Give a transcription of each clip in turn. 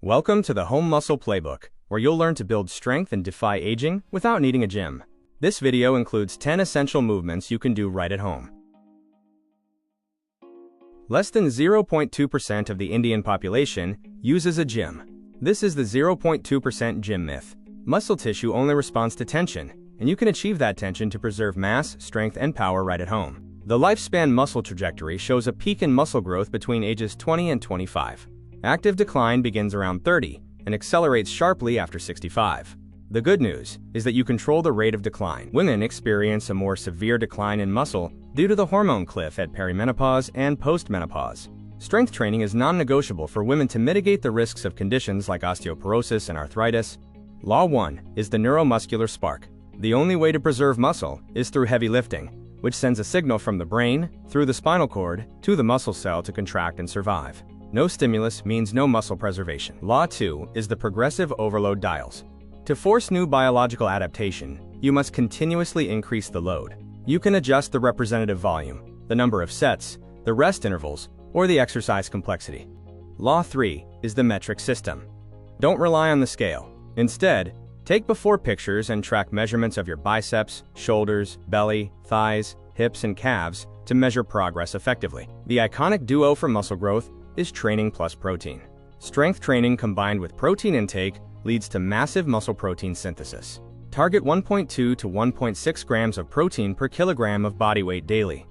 Welcome to the Home Muscle Playbook, where you'll learn to build strength and defy aging without needing a gym. This video includes 10 essential movements you can do right at home. Less than 0.2% of the Indian population uses a gym. This is the 0.2% gym myth. Muscle tissue only responds to tension, and you can achieve that tension to preserve mass, strength, and power right at home. The lifespan muscle trajectory shows a peak in muscle growth between ages 20 and 25. Active decline begins around 30 and accelerates sharply after 65. The good news is that you control the rate of decline. Women experience a more severe decline in muscle due to the hormone cliff at perimenopause and postmenopause. Strength training is non-negotiable for women to mitigate the risks of conditions like osteoporosis and arthritis. Law 1 is the neuromuscular spark. The only way to preserve muscle is through heavy lifting, which sends a signal from the brain through the spinal cord to the muscle cell to contract and survive. No stimulus means no muscle preservation. Law 2 is the progressive overload dials. To force new biological adaptation, you must continuously increase the load. You can adjust the representative volume, the number of sets, the rest intervals, or the exercise complexity. Law 3 is the metric system. Don't rely on the scale. Instead, take before pictures and track measurements of your biceps, shoulders, belly, thighs, hips, and calves to measure progress effectively. The iconic duo for muscle growth is training plus protein. Strength training combined with protein intake leads to massive muscle protein synthesis. Target 1.2 to 1.6 grams of protein per kilogram of body weight daily.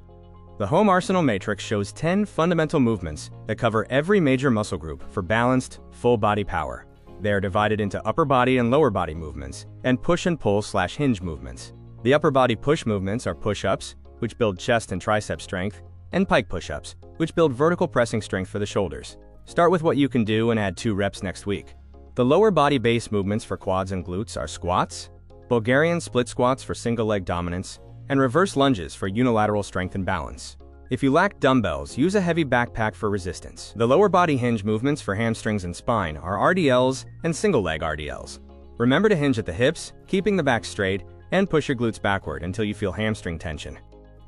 The Home Arsenal Matrix shows 10 fundamental movements that cover every major muscle group for balanced, full body power. They are divided into upper body and lower body movements, and push and pull/hinge movements. The upper body push movements are push-ups, which build chest and tricep strength, and pike push-ups, which build vertical pressing strength for the shoulders. Start with what you can do and add 2 reps next week. The lower body base movements for quads and glutes are squats, Bulgarian split squats for single leg dominance, and reverse lunges for unilateral strength and balance. If you lack dumbbells, use a heavy backpack for resistance. The lower body hinge movements for hamstrings and spine are RDLs and single leg RDLs. Remember to hinge at the hips, keeping the back straight, and push your glutes backward until you feel hamstring tension.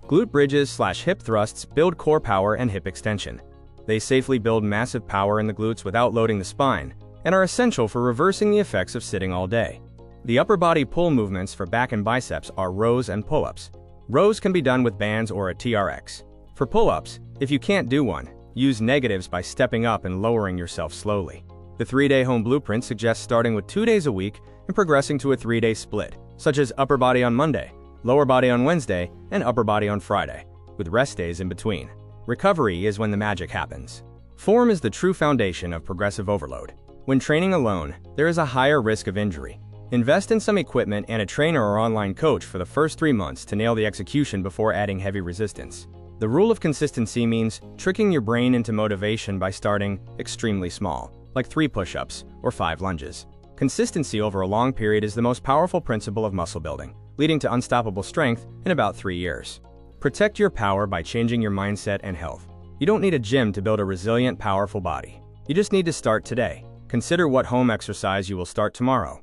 Glute bridges/hip thrusts build core power and hip extension. They safely build massive power in the glutes without loading the spine, and are essential for reversing the effects of sitting all day. The upper body pull movements for back and biceps are rows and pull-ups. Rows can be done with bands or a TRX. For pull-ups, if you can't do one, use negatives by stepping up and lowering yourself slowly. The 3-day home blueprint suggests starting with 2 days a week and progressing to a 3-day split, such as upper body on Monday, lower body on Wednesday, and upper body on Friday, with rest days in between. Recovery is when the magic happens. Form is the true foundation of progressive overload. When training alone, there is a higher risk of injury. Invest in some equipment and a trainer or online coach for the first 3 months to nail the execution before adding heavy resistance. The rule of consistency means tricking your brain into motivation by starting extremely small, like 3 push-ups or 5 lunges. Consistency over a long period is the most powerful principle of muscle building, leading to unstoppable strength in about 3 years. Protect your power by changing your mindset and health. You don't need a gym to build a resilient, powerful body. You just need to start today. Consider what home exercise you will start tomorrow.